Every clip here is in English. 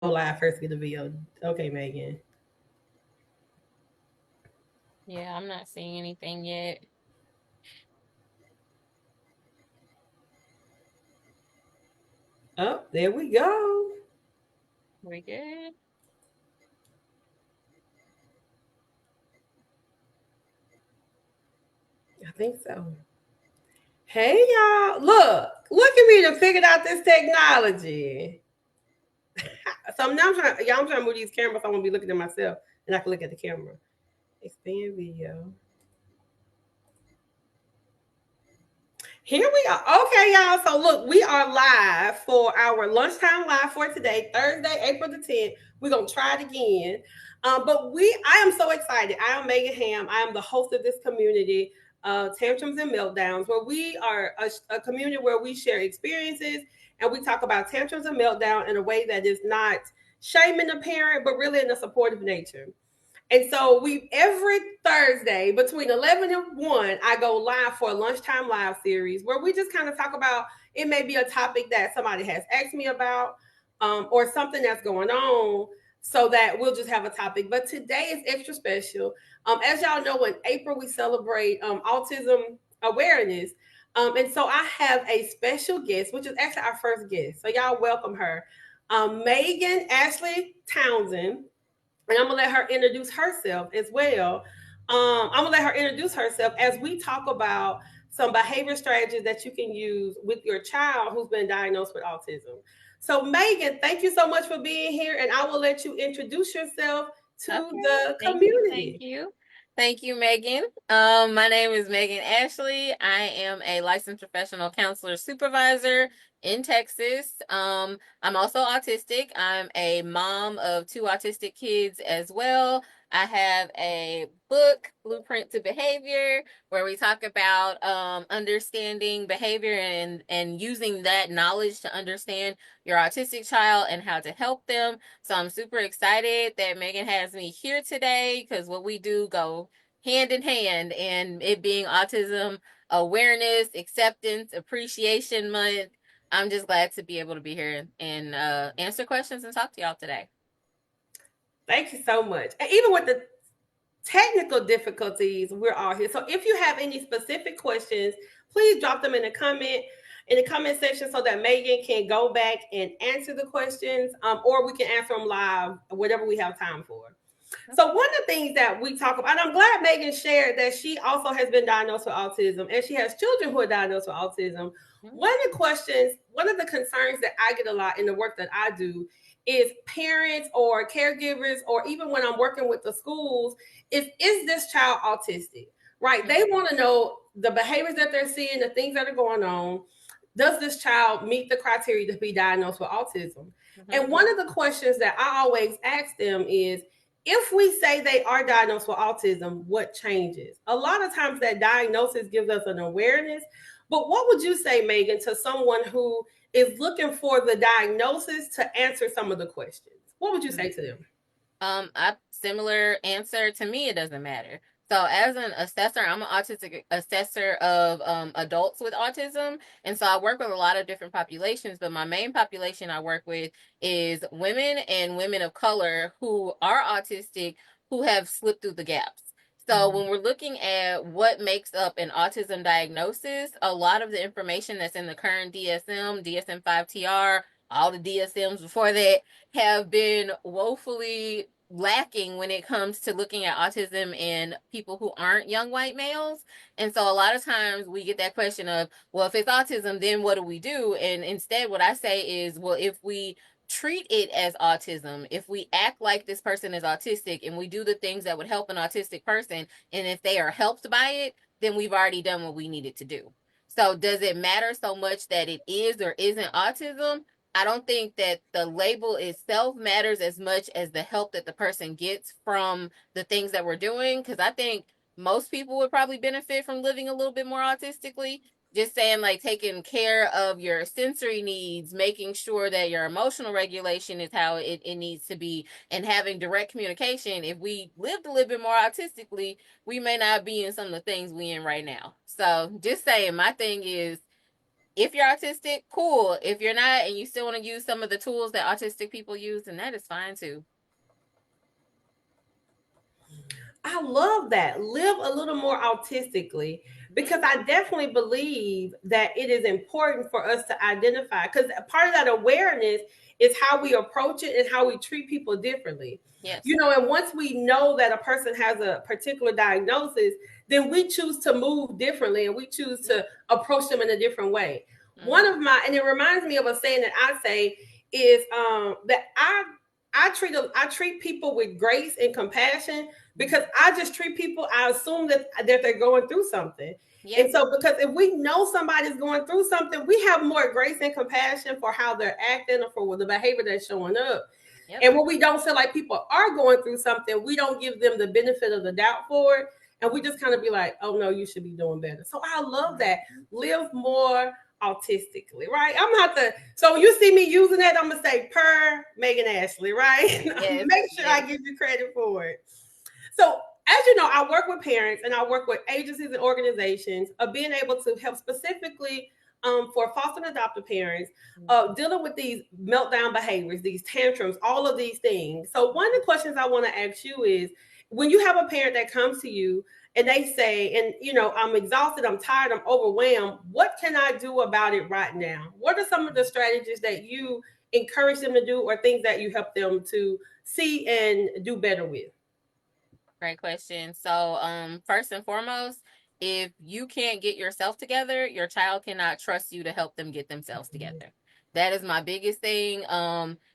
go live first, get the video. Okay, Megan. Yeah, I'm not seeing anything yet. Oh, there we go. We good? I think so. Hey y'all, look at me to figured out this technology. So now I'm trying to move these cameras. So I'm gonna be looking at myself, and I can look at the camera. Expand video. Here we are. Okay, y'all. So look, we are live for our lunchtime live for today, Thursday, April the 10th. We're gonna try it again. I am so excited. I am Megan Ham. I am the host of this community, Tantrums and Meltdowns, where we are a community where we share experiences and we talk about tantrums and meltdown in a way that is not shaming the parent, but really in a supportive nature. And so we every Thursday between 11 and 1, I go live for a lunchtime live series where we just kind of talk about it may be a topic that somebody has asked me about or something that's going on so that we'll just have a topic. But today is extra special. As y'all know, in April we celebrate autism awareness. And so I have a special guest, which is actually our first guest. So y'all welcome her. Megan Ashley Townsend, and I'm gonna let her introduce herself as well. I'm gonna let her introduce herself as we talk about some behavior strategies that you can use with your child who's been diagnosed with autism. So, Megan, thank you so much for being here, and I will let you introduce yourself to Okay. the Thank you. Thank community. you. Thank you, Megan. My name is Megan Ashley. I am a licensed professional counselor supervisor in Texas. I'm also autistic. I'm a mom of two autistic kids as well. I have a book, Blueprint to Behavior, where we talk about understanding behavior and using that knowledge to understand your autistic child and how to help them. So I'm super excited that Megan has me here today because what we do go hand in hand, and it being Autism Awareness, Acceptance, Appreciation Month. I'm just glad to be able to be here and answer questions and talk to y'all today. Thank you so much. And even with the technical difficulties, we're all here. So if you have any specific questions, please drop them in the comment section so that Megan can go back and answer the questions, or we can answer them live, whatever we have time for. So one of the things that we talk about, and I'm glad Megan shared that she also has been diagnosed with autism and she has children who are diagnosed with autism. One of the concerns that I get a lot in the work that I do is parents or caregivers, or even when I'm working with the schools, is this child autistic? Right? They want to know the behaviors that they're seeing, the things that are going on. Does this child meet the criteria to be diagnosed with autism? Mm-hmm. And one of the questions that I always ask them is, if we say they are diagnosed with autism, what changes? A lot of times that diagnosis gives us an awareness. But what would you say, Megan, to someone who is looking for the diagnosis to answer some of the questions? What would you say to them? A similar answer. To me, it doesn't matter. So, as an assessor, I'm an autistic assessor of adults with autism, and so I work with a lot of different populations. But my main population I work with is women and women of color who are autistic who have slipped through the gaps. So, when we're looking at what makes up an autism diagnosis, a lot of the information that's in the current DSM, DSM 5TR, all the DSMs before that have been woefully lacking when it comes to looking at autism in people who aren't young white males. And so a lot of times we get that question of, well, if it's autism, then what do we do? And instead, what I say is, well, if we treat it as autism, if we act like this person is autistic and we do the things that would help an autistic person, and if they are helped by it, then we've already done what we needed to do. So, does it matter so much that it is or isn't autism? I don't think that the label itself matters as much as the help that the person gets from the things that we're doing. Because I think most people would probably benefit from living a little bit more autistically. Just saying, like, taking care of your sensory needs, making sure that your emotional regulation is how it needs to be, and having direct communication. If we lived a little bit more autistically, we may not be in some of the things we in right now. So, just saying, my thing is, If you're autistic, cool. If you're not and you still want to use some of the tools that autistic people use, then that is fine too. I love that. Live a little more autistically, because I definitely believe that it is important for us to identify, because part of that awareness is how we approach it and how we treat people differently. Yes. You know, and once we know that a person has a particular diagnosis, then we choose to move differently and we choose Yep. to approach them in a different way. One Mm-hmm. of my, and it reminds me of a saying that I say is that I treat people with grace and compassion, because I just treat people. I assume that they're going through something, Yep. and so because if we know somebody's going through something, we have more grace and compassion for how they're acting or for the behavior that's showing up. Yep. And when we don't feel like people are going through something, we don't give them the benefit of the doubt for it, and we just kind of be like, "Oh no, you should be doing better." So I love that. Live more autistically, right? I'm not the so when you see me using that, I'm gonna say per Megan Ashley, right? Yes. Make sure I Yes. give you credit for it. So, as you know, I work with parents and I work with agencies and organizations of being able to help specifically for foster and adoptive parents dealing with these meltdown behaviors, these tantrums, all of these things. So, one of the questions I want to ask you is, when you have a parent that comes to you and they say, and you know, I'm exhausted, I'm tired, I'm overwhelmed, what can I do about it right now? What are some of the strategies that you encourage them to do, or things that you help them to see and do better with? Great question. So, first and foremost, if you can't get yourself together, your child cannot trust you to help them get themselves together. That is my biggest thing.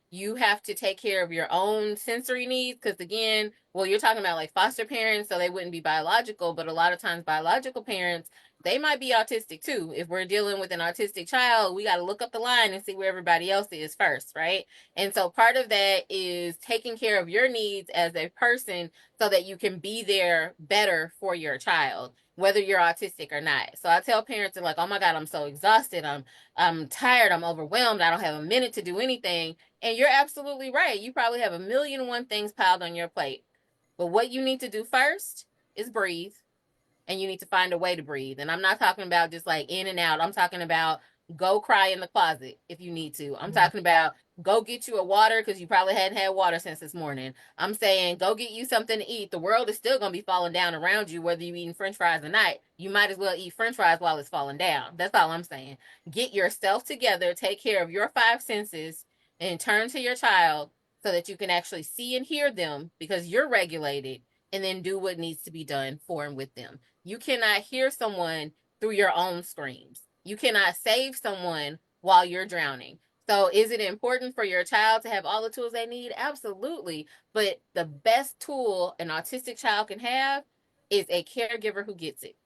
You have to take care of your own sensory needs because, again, well, you're talking about like foster parents, so they wouldn't be biological, but a lot of times biological parents, they might be autistic too. If we're dealing with an autistic child, we got to look up the line and see where everybody else is first, right? And so part of that is taking care of your needs as a person so that you can be there better for your child, whether you're autistic or not. So I tell parents, they're like, "Oh my God, I'm so exhausted. I'm tired. I'm overwhelmed. I don't have a minute to do anything." And you're absolutely right. You probably have a million and one things piled on your plate. But what you need to do first is breathe, and you need to find a way to breathe. And I'm not talking about just like in and out. I'm talking about go cry in the closet if you need to. I'm talking about go get you a water because you probably hadn't had water since this morning. I'm saying go get you something to eat. The world is still going to be falling down around you, whether you're eating french fries or not. You might as well eat french fries while it's falling down. That's all I'm saying. Get yourself together, take care of your five senses, and turn to your child so that you can actually see and hear them because you're regulated, and then do what needs to be done for and with them. You cannot hear someone through your own screams. You cannot save someone while you're drowning. So, is it important for your child to have all the tools they need? Absolutely. But the best tool an autistic child can have is a caregiver who gets it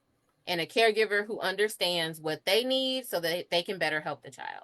and a caregiver who understands what they need so that they can better help the child.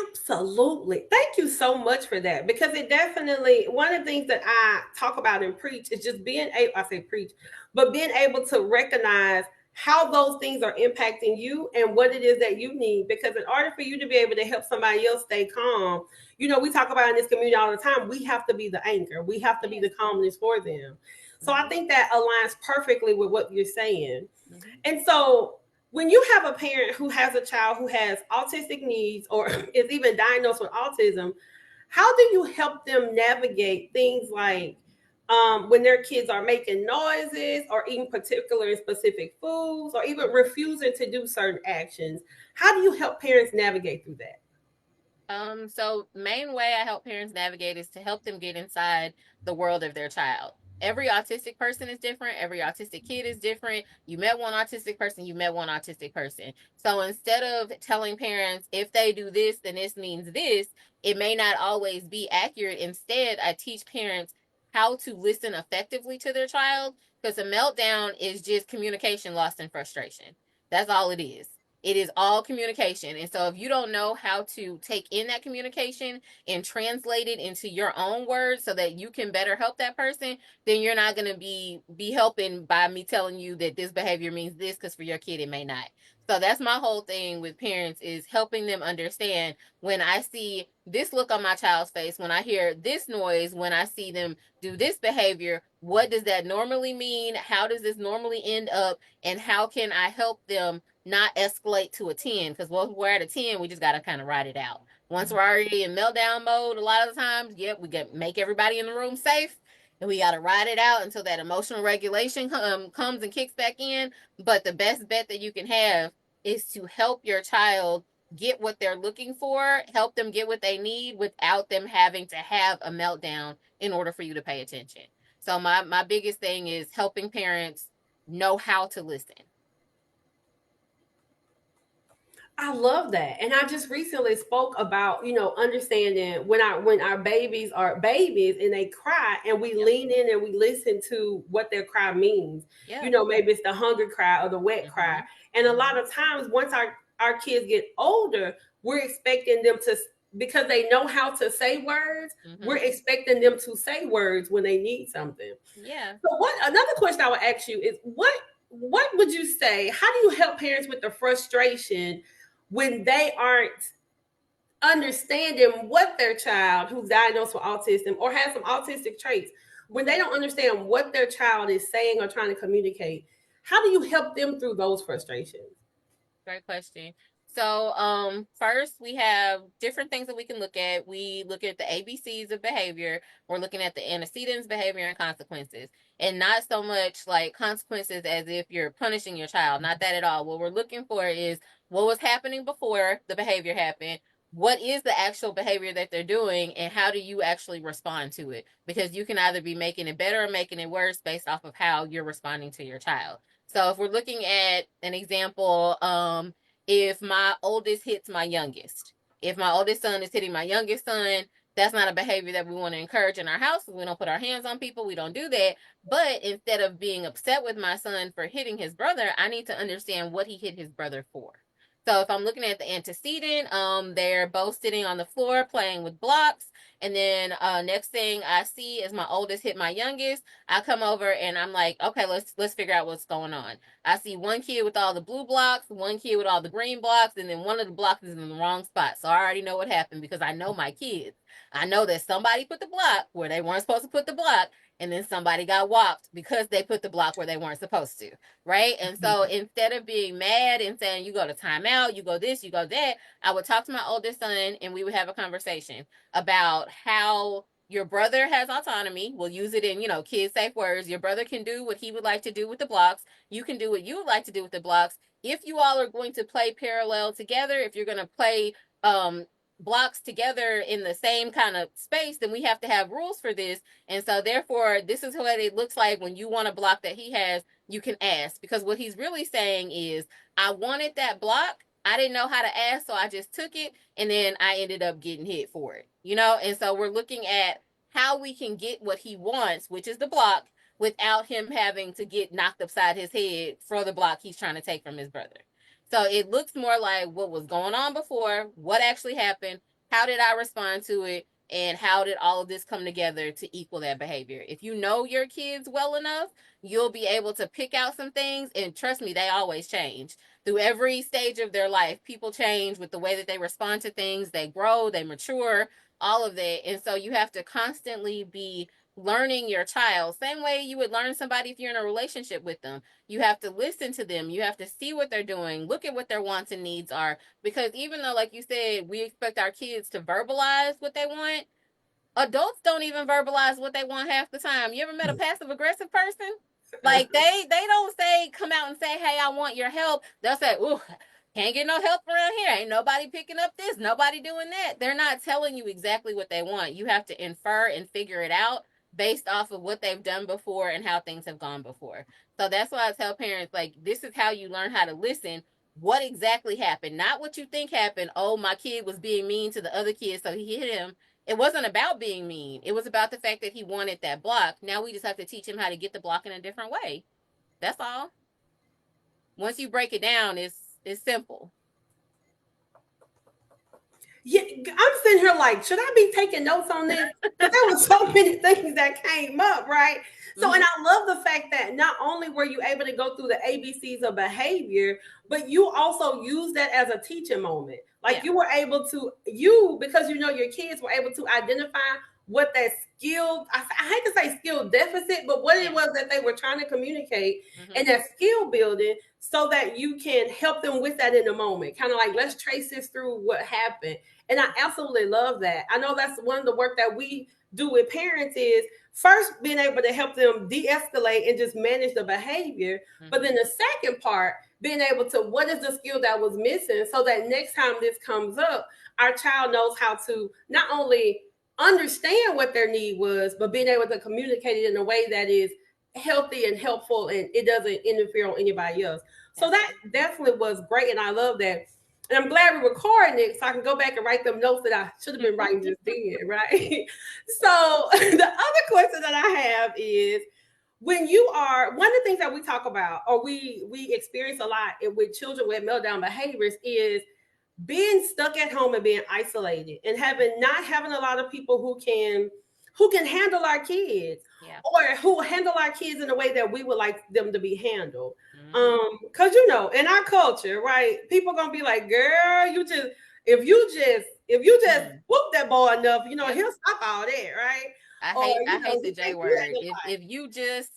Absolutely. Thank you so much for that, because it definitely, one of the things that I talk about and preach is just being able, I say preach, but being able to recognize how those things are impacting you and what it is that you need. Because in order for you to be able to help somebody else stay calm, you know, we talk about in this community all the time, we have to be the anchor, we have to be Yes. the calmness for them. So I Mm-hmm. think that aligns perfectly with what you're saying. Mm-hmm. And so when you have a parent who has a child who has autistic needs or is even diagnosed with autism, how do you help them navigate things like when their kids are making noises or eating particular and specific foods or even refusing to do certain actions? How do you help parents navigate through that? So main way I help parents navigate is to help them get inside the world of their child. Every autistic person is different. Every autistic kid is different. You met one autistic person, you met one autistic person. So instead of telling parents if they do this, then this means this, it may not always be accurate. Instead, I teach parents how to listen effectively to their child because a meltdown is just communication lost in frustration. That's all it is. It is all communication. And so if you don't know how to take in that communication and translate it into your own words so that you can better help that person, then you're not going to be helping by me telling you that this behavior means this because for your kid it may not. So that's my whole thing with parents, is helping them understand, when I see this look on my child's face, when I hear this noise, when I see them do this behavior, what does that normally mean? How does this normally end up? And how can I help them not escalate to a 10? Because once we're at a 10, we just got to kind of ride it out. Once we're already in meltdown mode, a lot of the times, yep, we got make everybody in the room safe. And we got to ride it out until that emotional regulation comes and kicks back in. But the best bet that you can have is to help your child get what they're looking for, help them get what they need without them having to have a meltdown in order for you to pay attention. So my biggest thing is helping parents know how to listen. I love that. And I just recently spoke about, understanding when our babies are babies and they cry and we Yep. lean in and we listen to what their cry means. Yep. Maybe it's the hungry cry or the wet cry. Mhm. And a lot Mhm. of times once our kids get older, we're expecting them to, because they know how to say words, we're Mhm. expecting them to say words when they need something. Yeah. So what another question I would ask you is what would you say? How do you help parents with the frustration when they aren't understanding what their child who's diagnosed with autism or has some autistic traits, when they Mhm. don't understand what their child is saying or trying to communicate? How do you help them through those frustrations? Great question. So, first we have different things that we can look at. We look at the ABCs of behavior. We're looking at the antecedents, behavior, and consequences, and not so much like consequences as if you're punishing your child. Not that at all. What we're looking for is what was happening before the behavior happened. What is the actual behavior that they're doing, and how do you actually respond to it? Because you can either be making it better or making it worse based off of how you're responding to your child. So if we're looking at an example, if my oldest hits my youngest, if my oldest son is hitting my youngest son, that's not a behavior that we want to encourage in our house. We don't put our hands on people. We don't do that. But instead of being upset with my son for hitting his brother, I need to understand what he hit his brother for. So if I'm looking at the antecedent, they're both sitting on the floor playing with blocks. And then next thing I see is my oldest hit my youngest. I come over and I'm like, okay, let's figure out what's going on. I see one kid with all the blue blocks, one kid with all the green blocks, and then one of the blocks is in the wrong spot. So I already know what happened because I know my kids. I know that somebody put the block where they weren't supposed to put the block, and then somebody got whopped because they put the block where they weren't supposed to. Right. And so instead of being mad and saying, you go to timeout, you go this, you go that, I would talk to my oldest son and we would have a conversation about how your brother has autonomy. We'll use it in, kid safe words. Your brother can do what he would like to do with the blocks. You can do what you would like to do with the blocks. If you all are going to play parallel together, if you're going to play blocks together in the same kind of space, then we have to have rules for this. And so therefore, this is what it looks like when you want a block that he has, you can ask. Because what he's really saying is, I wanted that block. I didn't know how to ask, so I just took it, and then I ended up getting hit for it. And so we're looking at how we can get what he wants, which is the block, without him having to get knocked upside his head for the block he's trying to take from his brother. So it looks more like what was going on before, what actually happened, how did I respond to it, and how did all of this come together to equal that behavior. If you know your kids well enough, you'll be able to pick out some things, and trust me, they always change. Through every stage of their life, people change with the way that they respond to things, they grow, they mature, all of that. And so you have to constantly be learning your child, same way you would learn somebody if you're in a relationship with them. You have to listen to them, you have to see what they're doing, look at what their wants and needs are, because even though, like you said, we expect our kids to verbalize what they want, adults don't even verbalize what they want half the time. You ever met a passive aggressive person? Like they don't say, come out and say, hey, I want your help. They'll say, ooh, can't get no help around here. Ain't nobody picking up this, nobody doing that. They're not telling you exactly what they want. You have to infer and figure it out based off of what they've done before and how things have gone before. So that's why I tell parents, like, this is how you learn how to listen. What exactly happened? Not what you think happened. Oh, my kid was being mean to the other kid, so he hit him. It wasn't about being mean. It was about the fact that he wanted that block. Now we just have to teach him how to get the block in a different way. That's all. Once you break it down, it's simple. Yeah, I'm sitting here like, should I be taking notes on this? Because there was so many things that came up, right? So, and Mhm. I love the fact that not only were you able to go through the ABCs of behavior, but you also use that as a teaching moment. Like Yeah. you were able to, you, because you know your kids were able to identify what that skill, I hate to say skill deficit, but what it Yeah. was that they were trying to communicate and Mhm. that skill building so that you can help them with that in the moment. Kind of like, Yeah. let's trace this through what happened. And I absolutely love that. I know that's one of the work that we do with parents is first being able to help them de-escalate and just manage the behavior, but then Mhm. the second part being able to what is the skill that was missing so that next time this comes up our child knows how to not only understand what their need was but being able to communicate it in a way that is healthy and helpful and it doesn't interfere on anybody else. So that Absolutely. definitely was great and I love that. And I'm glad we're recording it so I can go back and write them notes that I should have been writing just then, right? So the other question that I have is when you are one of the things that we talk about or we experience a lot with children with meltdown behaviors is being stuck at home and being isolated and having not having a lot of people who can handle our kids Yeah. or who handle our kids in the way that we would like them to be handled. Mhm. Because you know, in our culture, right, people gonna be like, girl, you just if you just Hmm. whoop that boy enough, you know, Yep. he'll stop all that, right? I Or hate you I know, hate the he J can't do that word. in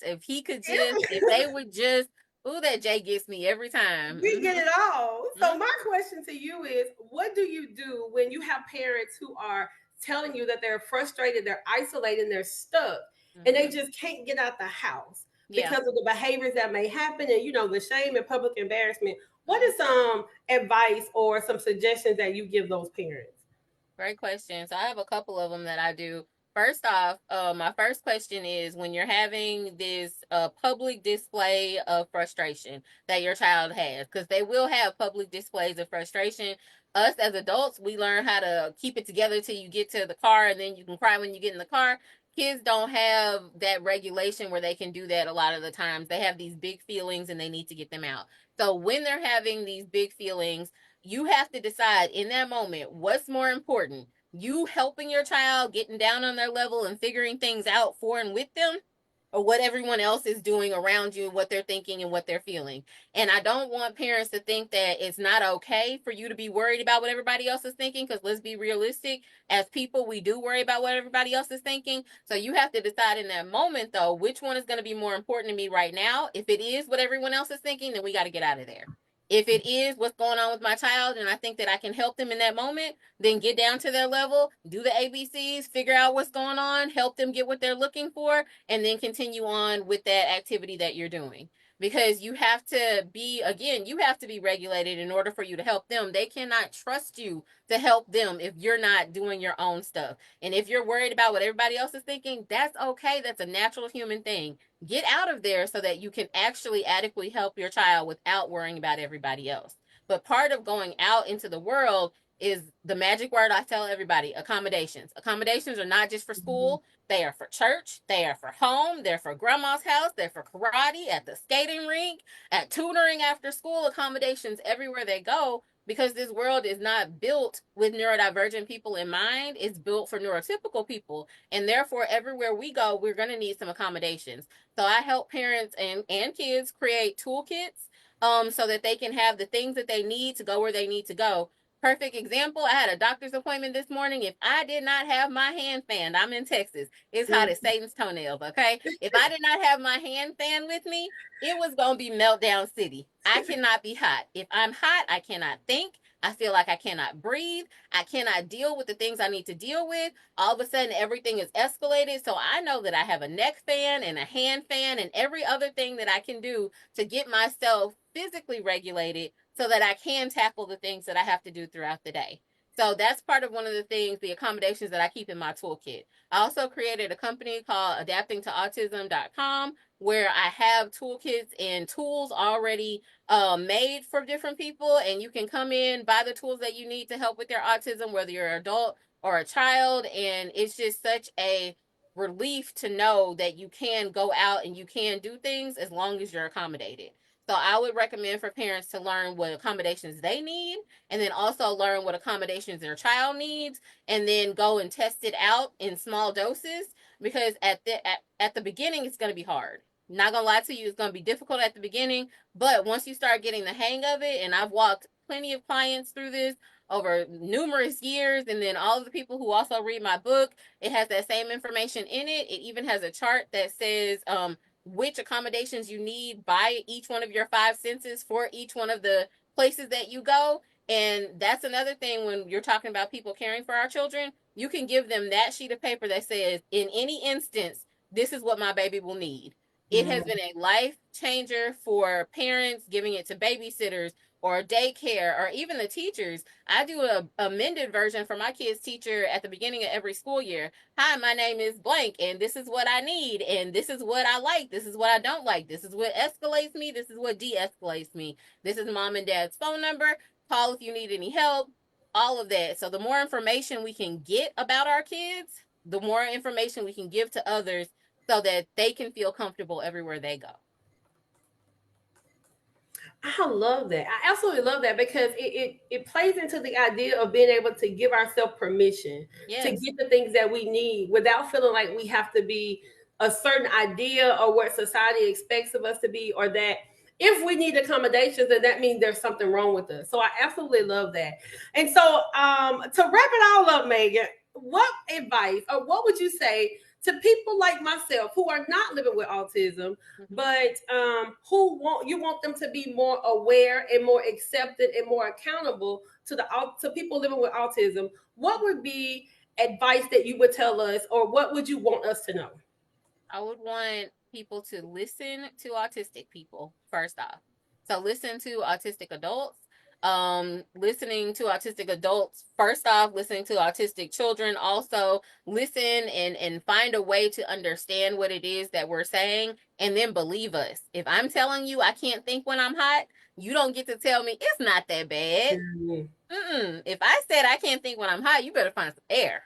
If he could just life. if they would just ooh, that J gets me every time. We get Mhm. it all. So Mhm. my question to you is, what do you do when you have parents who are telling you that they're frustrated, they're isolated, they're stuck, and they Mhm. just can't get out the house Yeah. because of the behaviors that may happen and you know the shame and public embarrassment? What Mhm. is some advice or some suggestions that you give those parents? Great question. So I have a couple of them that I do. First off, my first question is when you're having this public display of frustration that your child has, because they will have public displays of frustration. Us as adults, we learn how to keep it together till you get to the car, and then you can cry when you get in the car. Kids don't have that regulation where they can do that a lot of the times. They have these big feelings and they need to get them out. So when they're having these big feelings, you have to decide in that moment what's more important, you helping your child getting down on their level and figuring things out for and with them, or what everyone else is doing around you, what they're thinking and what they're feeling. And I don't want parents to think that it's not okay for you to be worried about what everybody else is thinking, because let's be realistic, as people we do worry about what everybody else is thinking. So you have to decide in that moment though which one is going to be more important to me right now. If it is what everyone else is thinking, then we got to get out of there. If it is what's going on with my child and I think that I can help them in that moment, then get down to their level, do the ABCs, figure out what's going on, help them get what they're looking for, and then continue on with that activity that you're doing. Because you have to be, again, you have to be regulated in order for you to help them. They cannot trust you to help them if you're not doing your own stuff. And if you're worried about what everybody else is thinking, that's okay. That's a natural human thing. Get out of there so that you can actually adequately help your child without worrying about everybody else. But part of going out into the world is the magic word I tell everybody: accommodations. Accommodations are not just for Mhm. school, they are for church, they are for home, they're for grandma's house, they're for karate, at the skating rink, at tutoring after school, accommodations everywhere they go, because this world is not built with neurodivergent people in mind. It's built for neurotypical people. And therefore, everywhere we go, we're going to need some accommodations. So I help parents and kids create toolkits so that they can have the things that they need to go where they need to go. Perfect example, I had a doctor's appointment this morning. If I did not have my hand fan, I'm in Texas. It's hot as Satan's toenails, okay? If I did not have my hand fan with me, it was going to be meltdown city. I cannot be hot. If I'm hot, I cannot think. I feel like I cannot breathe. I cannot deal with the things I need to deal with. All of a sudden, everything is escalated. So I know that I have a neck fan and a hand fan and every other thing that I can do to get myself physically regulated so that I can tackle the things that I have to do throughout the day. So that's part of one of the things, the accommodations that I keep in my toolkit. I also created a company called adaptingtoautism.com where I have toolkits and tools already made for different people. And you can come in, buy the tools that you need to help with your autism, whether you're an adult or a child. And it's just such a relief to know that you can go out and you can do things as long as you're accommodated. So I would recommend for parents to learn what accommodations they need, and then also learn what accommodations their child needs, and then go and test it out in small doses, because at the beginning it's going to be hard. Not gonna lie to you, it's gonna be difficult at the beginning, but once you start getting the hang of it, and I've walked plenty of clients through this over numerous years, and then all of the people who also read my book, it has that same information in it. It even has a chart that says which accommodations you need by each one of your five senses for each one of the places that you go. And that's another thing when you're talking about people caring for our children. You can give them that sheet of paper that says, in any instance, this is what my baby will need. It has been a life changer for parents, giving it to babysitters or daycare or even the teachers. I do a amended version for my kids' teacher at the beginning of every school year. Hi, my name is blank, and this is what I need, and this is what I like, this is what I don't like, this is what escalates me, this is what de escalates me, this is mom and dad's phone number. Call if you need any help, all of that. So, the more information we can get about our kids, the more information we can give to others so that they can feel comfortable everywhere they go. I love that. I absolutely love that because it plays into the idea of being able to give ourselves permission to Yes. get the things that we need without feeling like we have to be a certain idea or what society expects of us to be, or that if we need accommodations, then that means there's something wrong with us. So I absolutely love that. And so to wrap it all up, Megan, what advice or what would you say to people like myself who are not living with autism, Mm-hmm. but who want them to be more aware and more accepted and more accountable to to people living with autism? What would be advice that you would tell us, or what would you want us to know? I would want people to listen to autistic people first off. So listen to autistic adults. Listening to autistic adults first off, listening to autistic children also, listen and find a way to understand what it is that we're saying, and then believe us. If I'm telling you I can't think when I'm hot, you don't get to tell me it's not that bad. Mm-hmm. If I said I can't think when I'm hot, you better find some air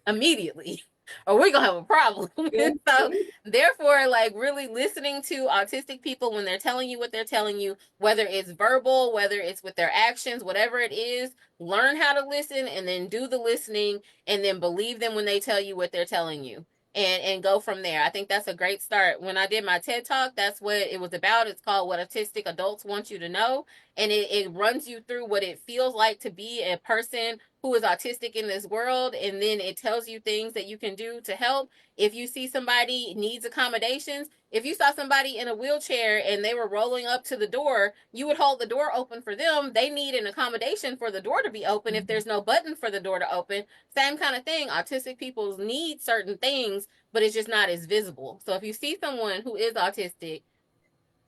immediately or we're gonna have a problem. So therefore, like, really listening to autistic people when they're telling you what they're telling you, whether it's verbal, whether it's with their actions, whatever it is, learn how to listen and then do the listening, and then believe them when they tell you what they're telling you, and go from there. I think that's a great start. When I did my TED talk, that's what it was about. It's called What Autistic Adults Want You to Know, and it runs you through what it feels like to be a person who is autistic in this world, and then it tells you things that you can do to help. If you see somebody needs accommodations, if you saw somebody in a wheelchair and they were rolling up to the door, you would hold the door open for them. They need an accommodation for the door to be open if there's no button for the door to open. Same kind of thing. Autistic people need certain things, but it's just not as visible. So if you see someone who is autistic,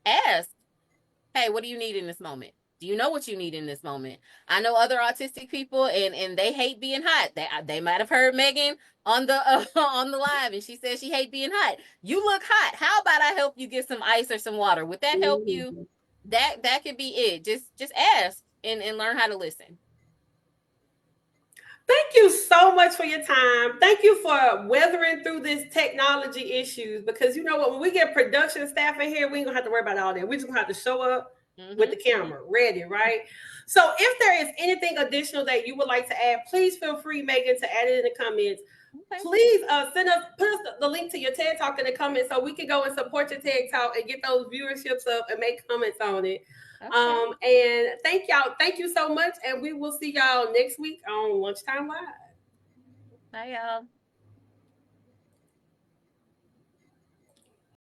ask, hey, what do you need in this moment? Do you know what you need in this moment? I know other autistic people, and they hate being hot. They might have heard Megan on the on the live, and she says she hate being hot. You look hot. How about I help you get some ice or some water? Would that help you? Mm-hmm. That could be it. Just ask and learn how to listen. Thank you so much for your time. Thank you for weathering through this technology issues, because you know what? When we get production staff in here, we ain't gonna have to worry about all that. We just gonna have to show up with Mm-hmm. the camera ready, right? So if there is anything additional that you would like to add, please feel free, Megan, to add it in the comments. Okay. Please put us the link to your TED Talk in the comments so we can go and support your TED Talk and get those viewerships up and make comments on it. Okay. And thank you so much, and we will see y'all next week on Lunchtime Live. Bye, y'all.